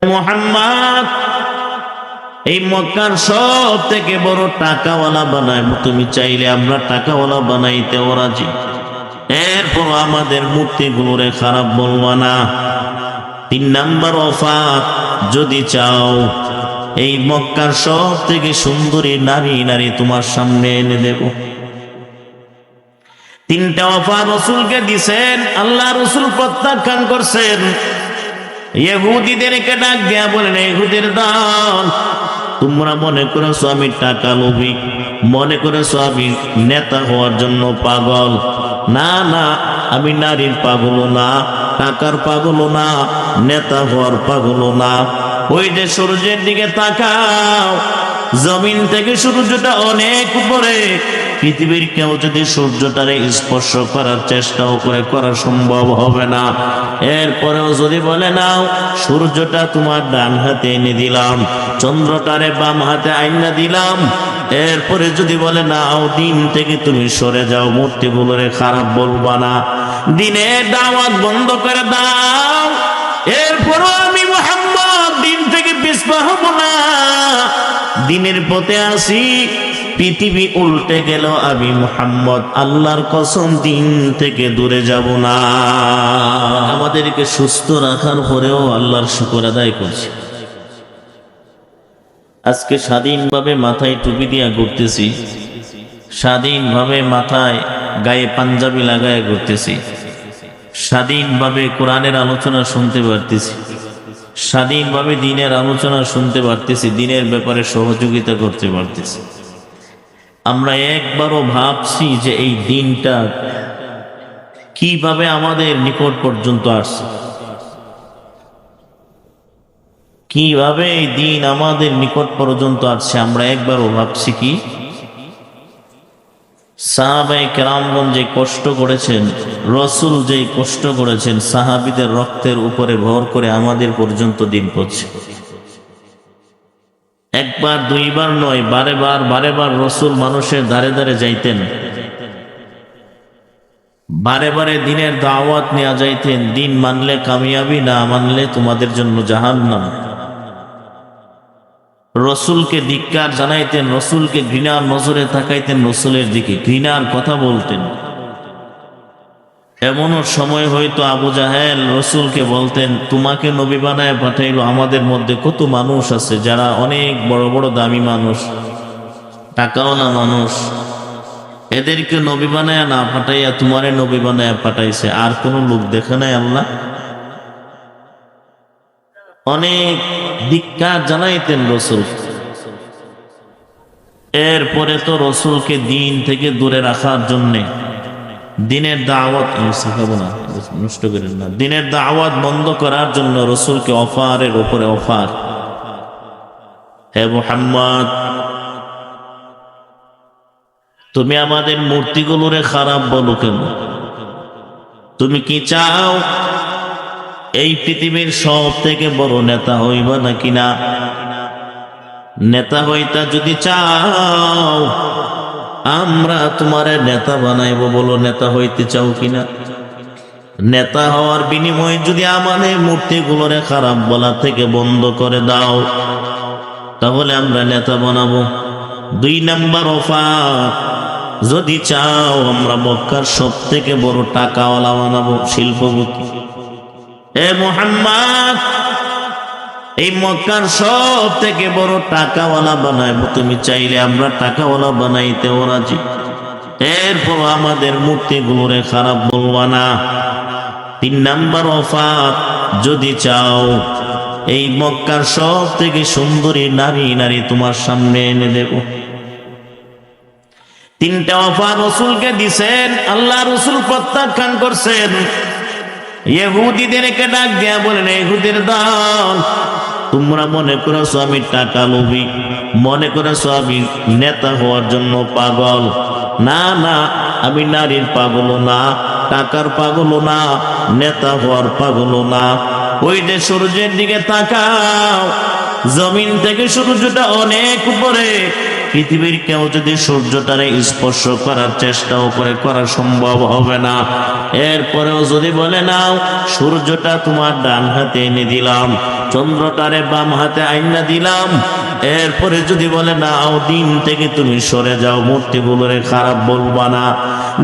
মুহাম্মদ এই মক্কার সব থেকে বড় টাকাওয়ালা বানাইবো, তুমি চাইলে আমরা টাকাওয়ালা বানাইতেও রাজি। এরপর আমাদের মূর্তিগুলোরে খারাপ বলবা না। 3 নাম্বার অফার, যদি চাও এই মক্কার সব থেকে সুন্দরী নারী তোমার সামনে এনে দেব। 3টা অফার রাসূলকে দিবেন, আল্লাহ রাসূল প্রত্যাখ্যান করছেন। ইহুদিদেরকে ডাক দিয়া বলেন, ইহুদির দল, তোমরা মনে করেছো আমি টাকা লোভী, মনে করেছো আমি নেতা হওয়ার জন্য পাগল। না না, আমি নারীর পাগলও না, টাকার পাগলও না, নেতা হওয়ার পাগলও না। ওই যে সূর্যের দিকে তাকাও, জমিন থেকে সূর্যটা অনেক উপরে। পৃথিবীর কেউ যদি সূর্যটারে স্পর্শ করার চেষ্টাও করে, করা সম্ভব হবে না। এরপরেও যদি বলে নাও সূর্যটা তোমার ডান হাতে এনে দিলাম, চন্দ্রটারে বাম হাতে আইনা দিলাম, এরপরে যদি বলে নাও দিন থেকে তুমি সরে যাও, মূর্তিগুলোরে খারাপ বলবা না, দিনের দাওয়াত বন্ধ করে দাও, এরপরও আমি মুহাম্মদ দিন থেকে পিছপা হব না, দিনের পথে আসি। পৃথিবী উল্টে গেল, আমি মুহাম্মদ আল্লাহর কসম দিন থেকে দূরে যাব না। আমাদেরকে সুস্থ রাখার পরেও আল্লাহর শুকর আদায় করছি। আজকে স্বাধীনভাবে মাথায় টুপি দিয়া ঘুরতেছি, স্বাধীনভাবে মাথায় গায়ে পাঞ্জাবি লাগায় ঘুরতেছি, স্বাধীনভাবে কোরআনের আলোচনা শুনতে পারতেছি, স্বাধীনভাবে দ্বীনের আলোচনা শুনতে পারতেছি, দ্বীনের ব্যাপারে সহযোগিতা করতে পারতেছি। আমরা একবারও ভাবছি যে এই দিনটা কিভাবে আমাদের নিকট পর্যন্ত আসছে, কিভাবে এই দিন আমাদের নিকট পর্যন্ত আসছে? আমরা একবারও ভাবছি কি? সাহাবায়ে কেরামগণ যে কষ্ট করেছেন, রাসূল যে কষ্ট করেছেন, সাহাবীদের রক্তের উপরে ভর করে আমাদের পর্যন্ত দিন পৌঁছে। একবার দুইবার নয়, বারে বার রাসূল মানুষের ধারে ধারে যাইতেন, বারে দিনের দাওয়াত নিয়ে যাইতেন। দিন মানলে কামিয়াবি, না মানলে তোমাদের জন্য জাহান্নাম। রাসূলকে ধিক্কার জানাইতেন, রাসূলকে ঘৃণার নজরে তাকাইতেন, রাসূলের দিকে ঘৃণার কথা বলতেন। এমনও সময় হয়তো আবু জাহেল রাসূলকে বলতেন, তোমাকে নবী বানায় পাঠাইলো, আমাদের মধ্যে কত মানুষ আছে যারা অনেক বড় বড় দামি মানুষ, টাকাওয়ালা মানুষ, এদেরকে নবী বানায় না পাঠাইয়া তোমারে নবী বানায় পাঠাইছে, আর কোন লোক দেখে নাই আল্লাহ? অনেক ধিক্কার জানাইতেন রাসূল। এরপরে তো রাসূলকে দিন থেকে দূরে রাখার জন্যে, দিনের দাওয়াত শিখাবো না, নষ্ট করেন না, দিনের দাওয়াত বন্ধ করার জন্য রাসূলকে অফারের উপরে অফার। হে মুহাম্মদ, তুমি আমাদের মূর্তিগুলোরে খারাপ বলো কেন? তুমি কি চাও এই পৃথিবীর সব থেকে বড় নেতা হইবা নাকি না? নেতা হইতা যদি চাও আমরা তোমারে নেতা বানাইবো, বলো নেতা হইতে চাও কিনা? নেতা হওয়ার বিনিময়ে যদি আমাদের মূর্তিগুলোরে খারাপ বলা থেকে বন্ধ করে দাও, তাহলে আমরা নেতা বানাবো। 2 নাম্বার অফার, যদি চাও আমরা মক্কার সব থেকে বড় টাকাওয়ালা বানাবো, শিল্পপতি। এ মুহাম্মদ, এই মক্কার সব থেকে বড় টাকাওয়ালা বানাইবো, তুমি চাইলে আমরা টাকাওয়ালা বানাইতেও রাজি। এরপর আমাদের মূর্তিগুলোরে খারাপ বলবা না। 3 নাম্বার অফার, যদি চাও এই মক্কার সব থেকে সুন্দরী নারী তোমার সামনে এনে দেব। 3টা অফার রাসূলকে দিবেন, আল্লাহ রাসূল প্রত্যাখ্যান করছেন। ইহুদিদেরকে ডাক দিয়া বলেন, ইহুদির দল, তোমরা মনে করেছো আমি টাকা লোভী, মনে করেছো আমি নেতা হওয়ার জন্য পাগল। না না, আমি নারীর পাগলও না, টাকার পাগলও না, নেতা হওয়ার পাগলও না। ওই যে সূর্যের দিকে তাকাও, জমিন থেকে সূর্যটা অনেক উপরে। পৃথিবীর কেউ যদি সূর্যটারে স্পর্শ করার চেষ্টাও করে, করা সম্ভব হবে না। এরপরেও যদি বলে নাও সূর্যটা তোমার ডান হাতে এনে দিলাম, চন্দ্রটারে বাম হাতে আইনা দিলাম, এরপরে যদি বলে নাও দিন থেকে তুমি সরে যাও, মূর্তিগুলোরে খারাপ বলবা না,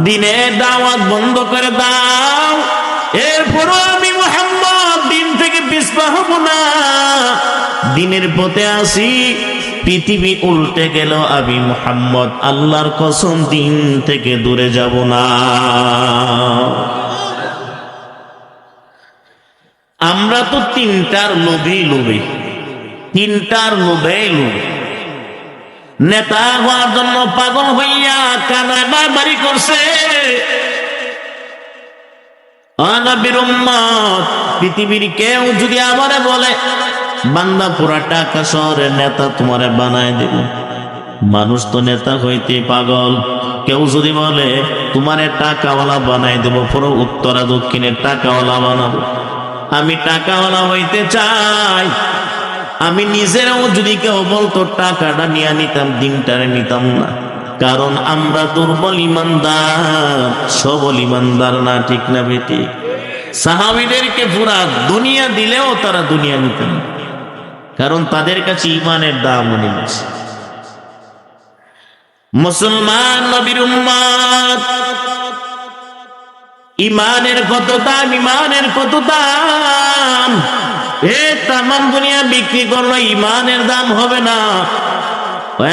দিনের দাওয়াত বন্ধ করে দাও, এরপরও আমি মুহাম্মদ দিন থেকে পিছপা হব না, দিনের পথে আসি, পৃথিবী উল্টে গেল, আমি মুহাম্মদ আল্লাহর কসম দিন থেকে দূরে যাব না। আমরা তো তিনটার লোভে লোভে, তিনটার লোভে লোভে, নেতা হওয়ার জন্য পাগল হইয়া কানায় বাড়ি করছে। নবীর উম্মত, পৃথিবীর কেউ যদি আমারে বলে বান্দা পুরা টাকা শহরের নেতা তোমারে বানায় দেব, মানুষ তো নেতা হইতে পাগল। কেউ যদি বলে তোমারে টাকাওয়ালা বানাই দেব, পুরো উত্তরা দক্ষিণের টাকাওয়ালা বানাবো, আমি টাকাওয়ালা হইতে চাই। আমি নিজেরাও যদি কেউ বলতো টাকাটা নিয়ে নিতাম, দিনটারে নিতাম না, কারণ আমরা দুর্বল ইমানদার, সবল ইমানদার না, ঠিক না বেটি? সাহাবীদেরকে পুরা দুনিয়া দিলেও তারা দুনিয়া নিতেন, কারণ তাদের কাছে ইমানের দাম অনেক বেশি। মুসলমান নবীর উম্মত, ইমানের কত দাম, ইমানের কত দাম! এ তামাম দুনিয়া বিক্রি করলো, ইমানের দাম হবে না।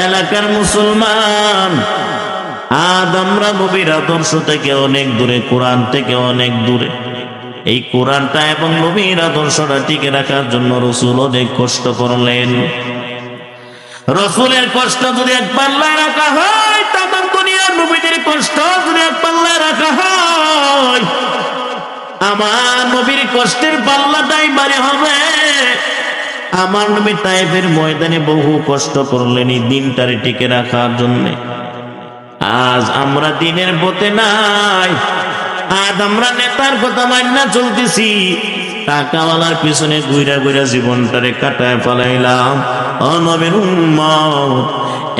এলাকার মুসলমান, আজ আমরা নবীর আদর্শ থেকে অনেক দূরে, কোরআন থেকে অনেক দূরে। এই কোরআনটা এবং নবীর আদর্শটা টিকে রাখার জন্য রাসূল অনেক কষ্ট করলেন। রাসূলের কষ্ট যদি এক পাল্লায় রাখা হয়, তামাম দুনিয়ার নবীদের কষ্ট যদি এক পাল্লায় রাখা হয়, আমার নবীর কষ্টের পাল্লাটাই ভারী হবে। আমার নবী তায়েফের ময়দানে বহু কষ্ট করলেন এই দিনটারে টিকে রাখার জন্য। আজ আমরা দিনের পথে নাই, আজ আমরা নেতার কথা মান্য চলতেছি, টাকাওয়ালার পিছনে ঘুরা ঘুরা জীবনটারে কাটায় ফেলাইলাম। ও নবীর উম্মত,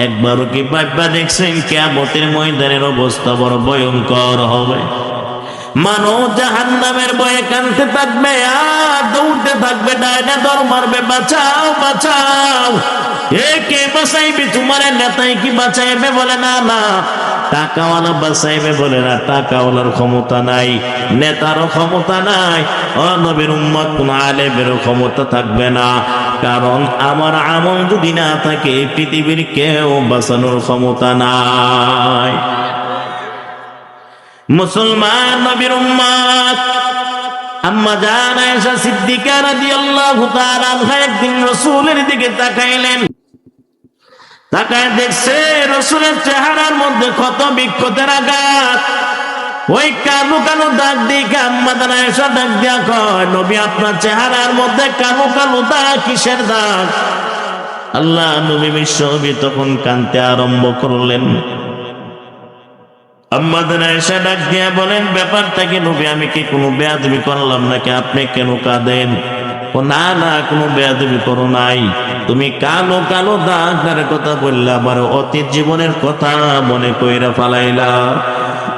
একবারও কি ভাববা দেখছেন কিয়ামতের ময়দানের অবস্থা বড় ভয়ঙ্কর হবে? মানুষ জাহান্নামের ভয়ে কাঁদতে থাকবে আর দৌড়তে থাকবে, ডাইনে দর মারবে, বাঁচাও বাঁচাও। এ কে বাঁচাইবে? তোমার নেতাই কি বাঁচাইবে? বলে না না, টাকাওয়ালা বাঁচাইবে। বলে না, টাকাওয়ালার ক্ষমতা নাই, নেতারও ক্ষমতা নাই, ও নবীর উম্মত কোন আলেমেরও ক্ষমতা থাকবে না, কারণ আমার আমল যদি না থাকে পৃথিবীর কেউ বাঁচানোর ক্ষমতা নাই। মুসলমান নবীর উম্মত, আম্মা জান আয়েশা সিদ্দিকা রাদিয়াল্লাহু তাআলা আনহা একদিন রাসূলের দিকে তাকাইলেন, তাকায় দেখছে রাসূলের চেহারার মধ্যে ক্ষত বিক্ষতের আঘাত। ওই কালো কালো দাগ দেখে আম্মা জান আয়েশা ডাক দিয়া কয়, নবী আপনার চেহারার মধ্যে কালো কালো দাগ, কিসের দাগ? আল্লাহ নবী বিশ্বনবী তখন কাঁদতে আরম্ভ করলেন। আম্মা জান আয়েশা ডাক দিয়া বলেন, ব্যাপারটা কি নবী? আমি কি কোনো বেয়াদবি করলাম নাকি? আপনি কেন কাঁদেন? ও না না, কোনো বেয়াদবি করো নাই, তুমি কালো কালো দাগের কথা বললা, আবার অতীত জীবনের কথা মনে কইরা ফালাইলা।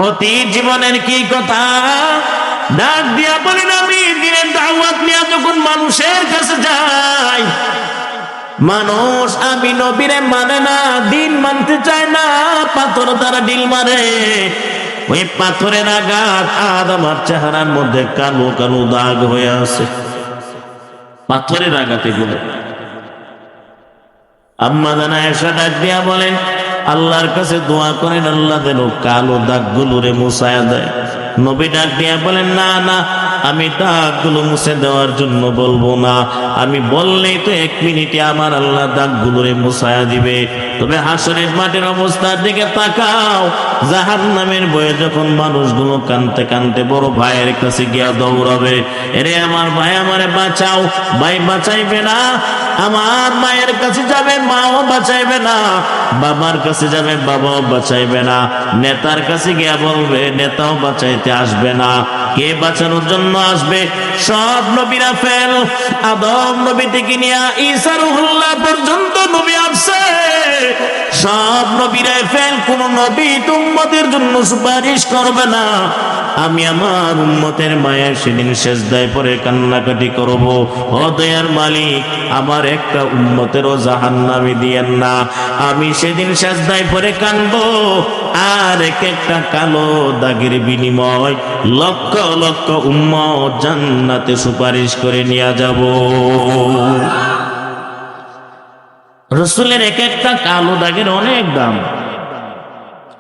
অতীত জীবনের কি কথা? ডাক দিয়া বলেন, আমি দিনের দাওয়াত নিয়ে যখন মানুষের কাছে যাই, মানুষ আমি নবীরে মানে না, দিন মানতে চায় না, পাথর তারা ডিল মারে। ওই পাথরের আঘাত আজ আমার চেহারার মধ্যে কালো কালো দাগ হয়ে আছে, পাথরের আঘাতে গুলো। আম্মা জান আয়েশা ডাক দিয়া বলেন, আল্লাহর কাছে দোয়া করেন আল্লাহ যেন কালো দাগগুলোরে মুছায়া দেয়। নবী ডাক দিয়া বলেন, না না, আমি দাগগুলো মুছে দেওয়ার জন্য বলবো না, আমি বললেই তো 1 মিনিটে আমার আল্লাহ দাগগুলোরে মুছায়া দিবে। তবে হাসরের মাঠের অবস্থার দিকে তাকাও, জাহান্নামের ভয়ে যখন মানুষগুলো কানতে কানতে বড় ভাইয়ের কাছে গিয়া দৌড়াবে, এরে আমার ভাই আমারে বাঁচাও, ভাই বাঁচাইবে না। আমার মায়ের কাছে যাবে, মাও বাঁচাইবে না। বাবার কাছে যাবে, বাবাও বাঁচাইবে না। নেতার কাছে গিয়া বলবে, নেতাও বাঁচাইতে আসবে না। কে বাঁচানোর জন্য আসবে? সব নবীরা ফেল। আদম নবী থেকে নিয়ে ঈসা রুহুল্লাহ পর্যন্ত নবী আসছে। সব নবীরাই ফেল, কোন নবী উম্মতের জন্য সুপারিশ করবে না। আমি আমার উম্মতের মায়ের সেদিন সেজদায় পড়ে কান্নাকাটি করব, ও দয়ার মালিক আমার একটা উম্মতেরও জাহান্নামে দিয়েন না। আমি সেদিন সেজদায় পড়ে কাঁদবো, আর এক একটা কালো দাগের বিনিময় লক্ষ লক্ষ উম্মত জান্নাতে সুপারিশ করে নিয়ে যাব। রসুলের এক একটা কালো দাগের অনেক দাম,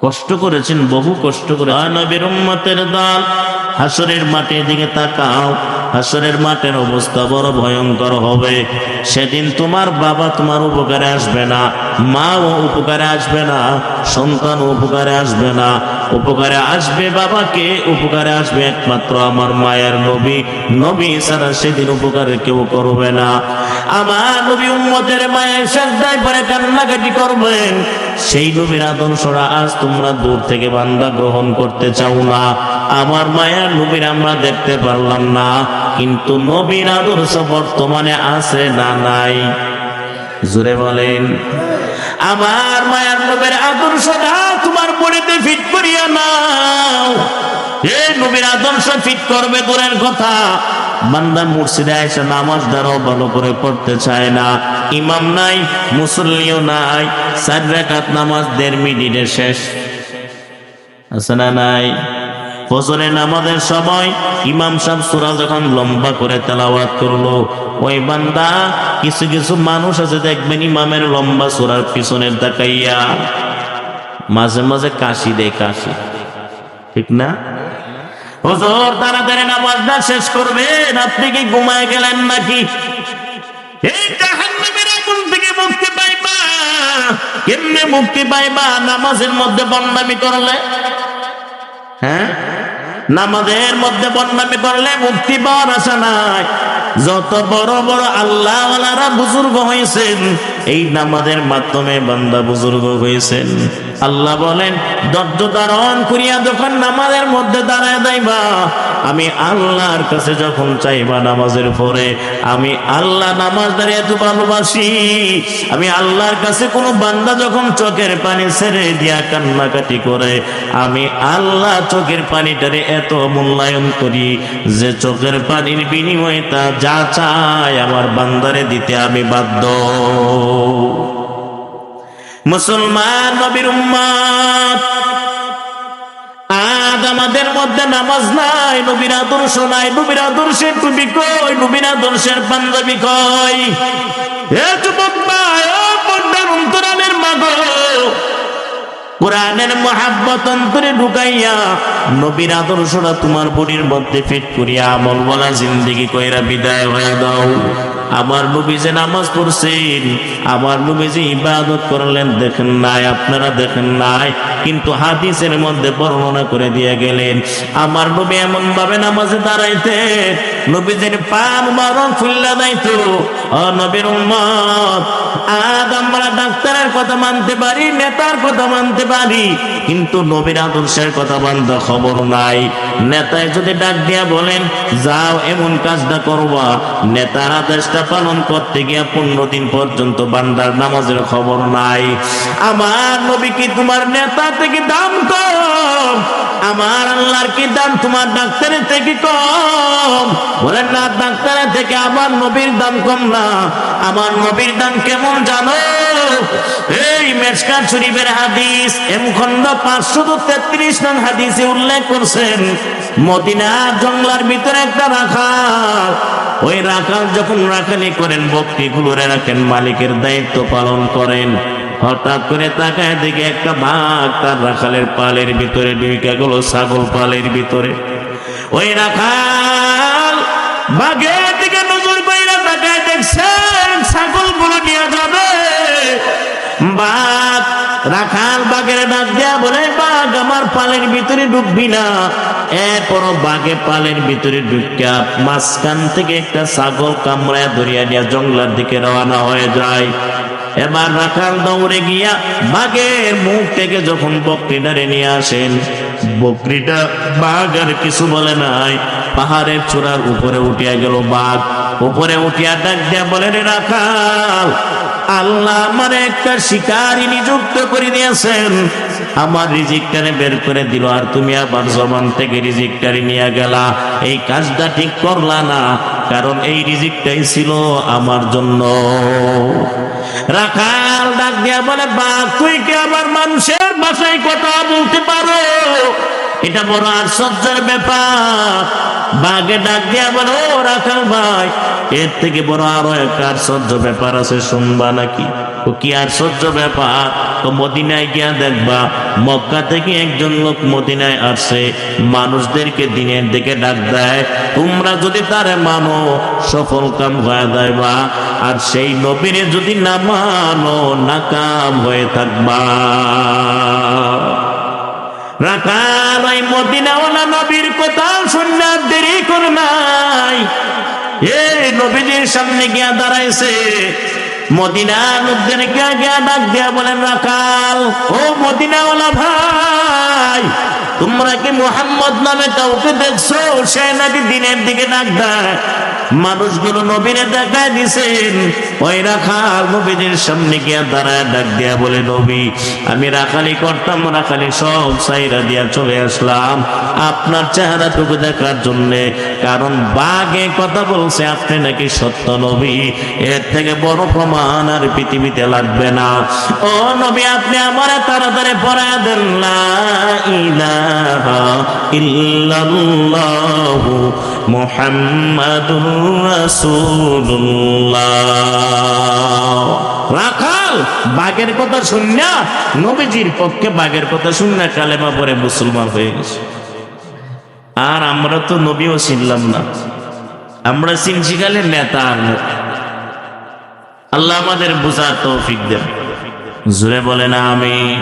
কষ্ট করেছেন, বহু কষ্ট করে। নবীর উম্মতের দল, হাসরের মাঠের দিকে তাকাও। হাসরের মাঠের অবস্থা বড় ভয়ঙ্কর হবে। সেদিন তোমার বাবা তোমার উপকারে আসবে না, মাও উপকারে আসবে না, সন্তান উপকারে আসবে না। উপকারে আসবে বাবাকে, উপকারে আসবে একমাত্র আমার মায়ের নবী। নবী ছাড়া সেদিন উপকারে কেউ করবে না। আমার নবী উম্মতের মায়ের সেজদায় পড়ে কান্নাকাটি করবেন। সেই নবীর আদর্শরা আজ তোমরা দূর থেকে বান্দা গ্রহণ করতে চাও না। আমার মায়ের নবীর আমরা দেখতে পারলাম না, কিন্তু নবীর আদর্শ বর্তমানে আছে না নাই? জোরে বলেন। আমার মায়ের নবীর আদর্শটা তোমার বডিতে ফিট করিয়া নাও। এই নবীর আদর্শ ফিট করবে দূরের কথা, বান্দা মসজিদে এসে নামাজ দ্বারাও ভালো করে পড়তে চায় না। ইমাম নাই, মুসল্লিও নাই, 4 রাকাত নামাজ 1.5 মিনিটে শেষ। আছে না নাই? ফজরের নামাজের সময় ইমাম সাহেব সূরা যখন লম্বা করে তেলাওয়াত করলো, ওই বান্দা কিছু কিছু মানুষ আছে দেখবেন ইমামের লম্বা সূরার পিছনের তাকাইয়া মাঝে মাঝে কাশি দেয়, কাশি। ঠিক না? হুজুর তাড়াতাড়ি নামাজটা শেষ করবেন, আপনি কি ঘুমায় গেলেন নাকি? এই জাহান্নামের আগুন থেকে মুক্তি পাইবা কেমনে? মুক্তি পাইবা নামাজের মধ্যে বন্দামি করলে। হ্যাঁ, নামাজের মধ্যে বন্দামি করলে মুক্তি পাওয়ার আশা নাই। যত বড় বড় আল্লাহওয়ালারা বুজুর্গ হয়েছেন, এই নামাজের মাধ্যমে বান্দা বুজুর্গ হয়েছেন। আল্লাহ বলেন, ধৈর্য ধারণ করিয়া যখন নামাজের মধ্যে দাঁড়ায় যাইবা, আমি আল্লাহর কাছে যখন চাইবা নামাজের পরে, আমি আল্লাহ নামাজ দাঁড়িয়ে এত ভালোবাসি। আমি আল্লাহর কাছে কোনো বান্দা যখন চোখের পানি ছেড়ে দিয়া কান্নাকাটি করে, আমি আল্লাহ চোখের পানিটারে এত মূল্যায়ন করি যে চোখের পানির বিনিময়ে তা যা চায় আমার বান্দারে দিতে আমি বাধ্য। মুসলমান নবীর উম্মত, আজ আমাদের মধ্যে নামাজ নাই, নবীর আদর্শ নাই। নবীর আদর্শের টুপি কই? নবীর আদর্শের পাঞ্জাবি কই? এ যুবক ভাই, ও পর্দার অন্তরালের মা গো, কোরআনের মহাব্বত অন্তরে ঢুকাইয়া নবীর আদর্শটা তোমার বডির মধ্যে ফিট করিয়া আমল বলা জিন্দেগি কইরা বিদায় হয়ে দাও। আমার নবী যে নামাজ পড়ছেন, আমার নবী যে ইবাদত করলেন দেখেন নাই? আপনারা দেখেন নাই? কিন্তু হাদিসের মধ্যে বর্ণনা করে দিয়ে গেলেন, আমার নবী এমন ভাবে নামাজে দাঁড়াইতেন, নবীদের পা মুবারক ফুল্লা যাইতো। ও নবীর উম্মত, আজ আমরা ডাক্তারের কথা মানতে পারি, নেতার কথা মানতে পারি, কিন্তু নবীর আদর্শের কথা মানতে খবর নাই। নেতায় যদি ডাক দিয়া বলেন যাও এমন কাজটা করবা, নেতার আদেশটা পালন করতে গিয়া 15 দিন পর্যন্ত বান্দার নামাজের খবর নাই। আমার নবী কি তোমার নেতা থেকে দাম কম? আমার আল্লাহর কি দাম তোমার ডাক্তারের থেকে কম? বলেন না, ডাক্তারের থেকে আমার নবীর দাম কম না। আমার নবীর দাম কেমন জানো? এই মেশকাত শরীফের হাদিস খন্ড 533 নং হাদিসে উল্লেখ করছেন, মদিনার জঙ্গলার ভিতরে একটা রাখাল, ওই রাখাল যখন রাখালি করেন, বকরিগুলোরে রাখেন, মালিকের দায়িত্ব পালন করেন। হঠাৎ করে তাকায় দেখে একটা বাঘ তার রাখালের পালের ভিতরে ঢুকে গেল, ছাগল পালের ভিতরে। ওই রাখাল বাঘের দিকে নজর কইরা তাকায় দেখছেন ছাগলগুলো নিয়ে যাবে। বাঘ, রাখাল বাঘের ডাক দেয়া বলে, বাঘ আমার পালের ভিতরে ঢুকবি না। এরপরও বাঘে পালের ভিতরে ঢুকিয়া মাঝখান থেকে একটা ছাগল কামড়ায় ধরিয়া নিয়ে জঙ্গলার দিকে রওনা হয়ে যায়। এবার রাখাল দৌড়ে গিয়া বাঘের মুখ থেকে যখন বকরিটারে নিয়ে আসেন, বকরিটা বাঘ আর কিছু বলে নাই, পাহাড়ের চূড়ার উপরে উঠিয়া গেল। বাঘ উপরে উঠিয়া ডাক দিয়া বলে, রে রাখাল, আল্লাহ আমার একটা শিকারী নিযুক্ত করে দিয়েছেন, আমার রিজিকটারে বের করে দিল, আর তুমি আবার জবান থেকে রিজিকটারে নিয়ে গেলা। এই কাজটা ঠিক করলা না, কারণ এই রিজিকটাই ছিল আমার জন্য। রাখাল ডাক দিয়া বলে, বাঘ তুই কি আবার মানুষের ভাষায় কথা বলতে পারো? এটা বড় আশ্চর্যের ব্যাপার। বাঘে ডাক দিয়া বলে, ও রাখাল ভাই, এর থেকে বড় আরো একটা আশ্চর্য ব্যাপার আছে, শুনবা নাকি? ও কি আশ্চর্য ব্যাপার? তো মদিনায় গিয়া দেখবা, মক্কা থেকে একজন লোক মদিনায় আসছে, মানুষদেরকে দিনের দিকে ডাক দেয়, তোমরা যদি তারে মানো সফল কাম হয়ে যাইবা, আর সেই নবীরে যদি না মানো নাকাম হয়ে থাকবা। রাখাল ওই মদিনাওয়ালা নবীর কথা শুননা দেরি করে নাই, এই নবীজির সামনে গিয়া দাঁড়াইছে। মদিনা লোকদের গিয়া ডাক দিয়া বলেন, রাখাল, ও মদিনাওয়ালা ভাই, তোমরা কি মুহাম্মদ নামে কাউকে দেখছো? সে নাকি দিনের দিকে ডাক দেয়। মানুষগুলো নবীরে দেখায় দিছেন। ওই রাখাল নবীদের সামনে গিয়া দাঁড়ায় ডাক দিয়া বলে, নবী, আমি রাখালি করতাম, রাখালি সব সাইরা দিয়া চলে আসলাম আপনার চেহারাটুকু দেখার জন্যে, কারণ বাঘে কথা বলছে আপনি নাকি সত্য নবী, এর থেকে বড় প্রমাণ আর পৃথিবীতে লাগবে না। ও নবী, আপনি আমার তাড়াতাড়ি পড়ায় দেন, লা ইলাহা ইল্লাল্লাহু মুহাম্মাদুর রাসূলুল্লাহ। রাখাল বাঘের কথা শুননা, নবীজির পক্ষে বাঘের কথা শুননা কালেমা পড়ে মুসলমান হয়ে গেছে। আর আমরা তো নবীও চিনলাম না, আমরা চিনছি খালি নেতা আর নেতা। আল্লাহ আমাদের বুঝার তৌফিক দেন, জোরে বলেন আমিন।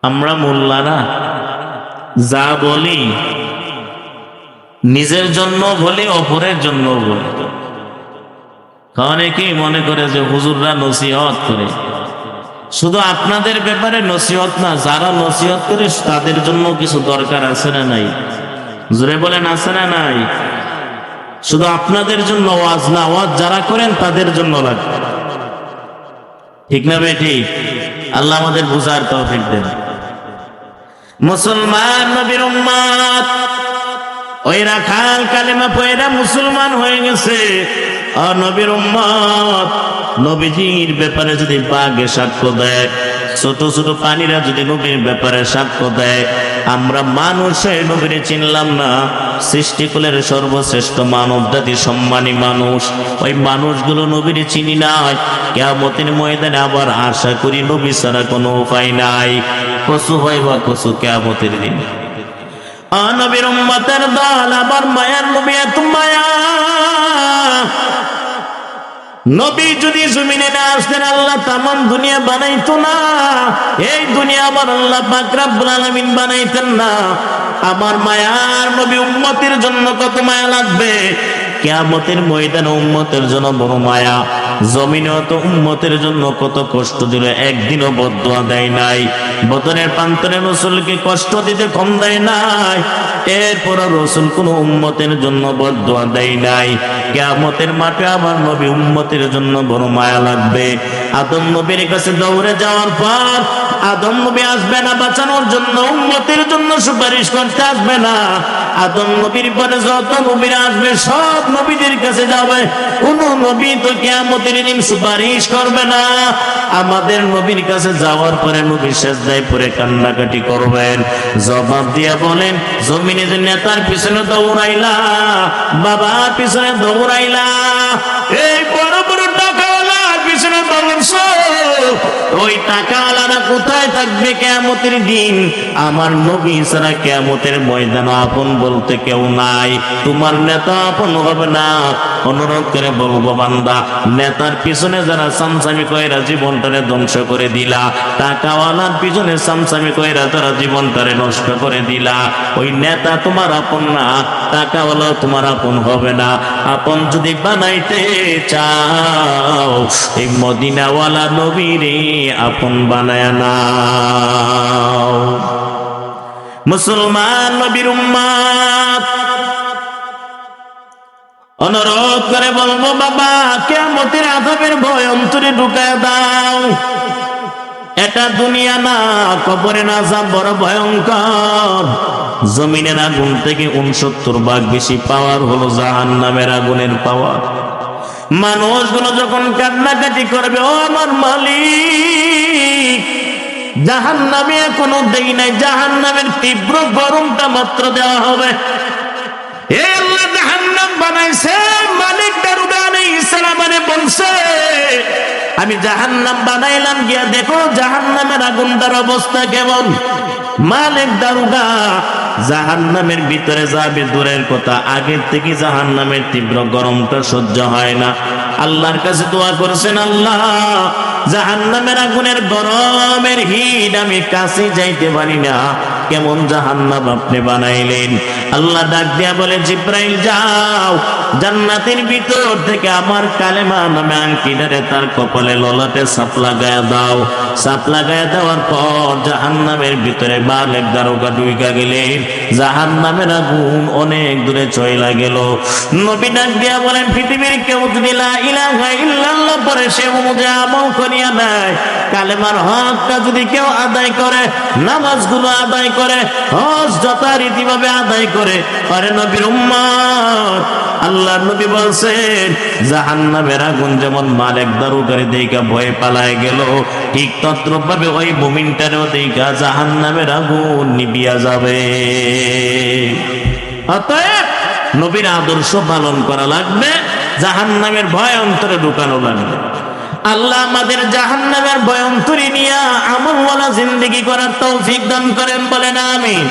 আমরা মোল্লারা যা বলি নিজের জন্য বলি, অপরের জন্য বলি। অনেকেই মনে করে যে হুজুররা নসিহত করে, শুধু আপনাদের ব্যাপারে নসিহত না, যারা নসিহত করে তাদের জন্য কিছু দরকার আছে না নাই? জোরে বলেন আছে না নাই? শুধু আপনাদের জন্য ওয়াজ না, ওয়াজ যারা করেন তাদের জন্য লাগবে, ঠিক না বেঠিক? আল্লাহ আমাদের বুঝার তৌফিক দেন। মুসলমান নবীর উম্মত, ওই রাখাল কালেমা পয়রা মুসলমান হয়ে গেছে। আর নবীর উম্মত, নবীজির ব্যাপারে যদি বাঘে সাক্ষ্য দেয়, ছোট ছোট পানিরা যদি নবীর ব্যাপারে সাক্ষ্য দেয়, আমরা মানুষের নবীরে চিনলাম না, সৃষ্টিকুলের সর্বশ্রেষ্ঠ মানব জাতি, সম্মানী মানুষ, ওই মানুষগুলো নবীরে চিনি নাই। কিয়ামতের ময়দানে আবার আশা করি নবী ছাড়া কোনো উপায় নাই। কসু হয় বা কসু কিয়ামতের দিন। নবীর উম্মতের দল আবার মায়ার নবী, এত মায়া। নবী যদি জমিনে না আসতেন আল্লাহ তামাম দুনিয়া বানাইতো না। এই দুনিয়া আমার আল্লাহ পাক রব্বুল আলামিন বানাইতেন না। আমার মায়ার নবী উম্মতের জন্য কত মায়া লাগবে। কিয়ামতের ময়দানে উম্মতের জন্য বড় মায়া। জমিনেও তো উম্মতের জন্য কত কষ্ট দিল, একদিনও বদদুয়া দেয় নাই। বদরের প্রান্তরে রাসূলকে কষ্ট দিতে কম দেয় নাই। এরপর রাসূল কোন উম্মতের জন্য বদদুয়া দেয় নাই। কিয়ামতের মাঠে আমার নবী উম্মতের জন্য বড় মায়া লাগবে। আদম নবীর কাছে দৌড়ে যাওয়ার পর আদম নবী আসবে না বাঁচানোর জন্য, উম্মতের জন্য সুপারিশ করতে আসবে না। আদম নবীর পরে যত নবীরা আসবে সব নবীদের কাছে যাবে, কোন নবী তো কিয়ামতের দিন সুপারিশ করবে না। আমাদের নবীর কাছে যাওয়ার পরে নবী সেজদায় পড়ে কান্নাকাটি করবেন। জবাব দিয়া বলেন, জমিনে যে নেতার পিছনে দৌড়াইলা, বাবার পিছনে দৌড়াইলা, এই বড় বড় টাকাওয়ালার পিছনে দৌড়ছো, ওই টাকাওয়ালারা কোথায় থাকবে কিয়ামতের দিন? আমার নবী ছাড়া কিয়ামতের ময়দানে আপন বলতে কেউ নাই। তোমার নেতা আপন হবে না। অনুরোধ করে বলবো, বান্দা, নেতার পিছনে যারা সামসামি কইরা জীবনটারে ধ্বংস করে দিলা, টাকাওয়ালার পিছনে সামসামি কইরা যারা জীবনটারে নষ্ট করে দিলা, ওই নেতা তোমার আপন না, টাকাওয়ালা তোমার আপন হবে না। আপন যদি বানাইতে চাও, এই মদিনাওয়ালা নবীরে আপন বানায় নাও। মুসলমান নবীর উম্মত, ও অনুরোধ করে বলবো, বাবা কিয়ামতের আযাবের ভয় অন্তরে ঢুকায় দাও। এটা দুনিয়া না, কবরের আযাব বড় ভয়ঙ্কর। জমিনের আগুন থেকে 69 ভাগ বেশি পাওয়ার হলো জাহান্নামের আগুনের পাওয়ার। মানুষগুলো যখন কান্নাকাটি করবে, ও আমার মালিক, জাহান্নামে এখনো দেই নাই, জাহান্নামের তীব্র গরমটা মাত্র দেওয়া হবে। এ আল্লাহ জাহান্নাম বানাইছে, মালিক দারুগা আলাইহিস সালাম বলছে, আমি জাহান্নাম বানাইলাম, গিয়া দেখো জাহান্নামের আগুনটার অবস্থা কেমন। মালিক দারুগা জাহান্নামের ভিতরে যাবে দূরের কথা, আগের থেকে জাহান্নামের তীব্র গরমটা সহ্য হয় না। আল্লাহর কাছে দোয়া করেছেন, আল্লাহ জাহান্নামের আগুনের গরমের হিট আমি কাছে যাইতে পারি না, কেমন জাহান্নাম আপনি বানাইলেন। আল্লাহ ডাক দিয়া বলে, জিব্রাইল যাও, জান্নাতের ভিতর থেকে আমার কালেমা নামে আংটিটারে তার কপালে ললাটে সাপ লাগায়া দাও। সাপ লাগায়া দেওয়ার পর জাহান্নামের ভিতরে মালিক দারোগা ঢুইকা গেলেন, জাহান্নামের আগুন অনেক দূরে চইলা গেল। নবী ডাক দিয়া বলেন, পৃথিবীর কেউ যদি লা ইলাহা ইল্লাল্লাহ পরে সে অনুযায়ী আমল করিয়া নেয়, কালেমার হকটা যদি কেউ আদায় করে, নামাজগুলো আদায় করে, হজ যথারীতিভাবে আদায় করে, আরে নবীর উম্মত, আল্লাহর নবী বলছেন জাহান্নামের আগুন যেমন মালিক দারোগারে দেইখা ভয়ে পালায় গেল, ঠিক তদ্রূপভাবে ওই মুমিনটারও দেইখা জাহান্নামের আগুন নিভিয়া যাবে। অতএব নবীর আদর্শ পালন করা লাগবে, জাহান্নামের ভয় অন্তরে ঢুকানো লাগবে। আল্লাহ আমাদের জাহান্নামের ভয় অন্তরে নিয়ে আমলওয়ালা জিন্দেগি করার তৌফিক দান করেন, বলেন আমিন।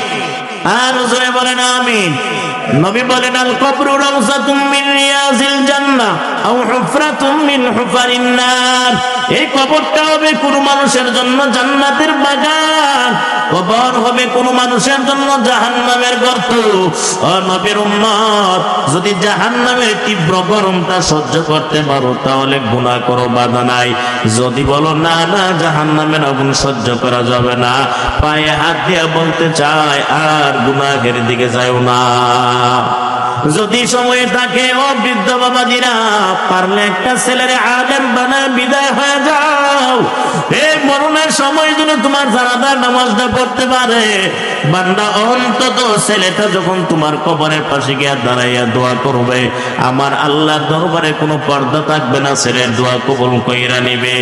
আর জোরে বলেন আমিন। নবী বলেন, আল কবরু রাউযাতুম মিন রিয়াজিল জান্নাহ আও হুফরাতুম মিন হুফারিন নার। এই কবরটা হবে কোন মানুষের জন্য জান্নাতের বাগান, কবর হবে কোন মানুষের জন্য জাহান্নামের গর্ত। ও নবীর উম্মত, যদি জাহান্নামের তীব্র গরমটা সহ্য করতে পারো তাহলে গুনাহ করো, বাধা নাই। যদি বলো না না জাহান্নামের আগুন সহ্য করা যাবে না, পায়ে হাত দিয়ে বলতে চায় আর গুনাহের দিকে যাও না। যদি সময় থাকে, ও বৃদ্ধ বাবাজিরা, পারলে একটা ছেলের আলেম বানায় বিদায় হয়ে যাও। এই মরণের সময় যেন তোমার জানাজার নামাজটা পড়তে পারে বান্দা। অন্তত ছেলেটা যখন তোমার কবরের পাশে গিয়ে দাঁড়াইয়া দোয়া করবে, আমার আল্লাহর দরবারে কোনো পর্দা থাকবে না, ছেলের দোয়া কবুল কইরা নিবে।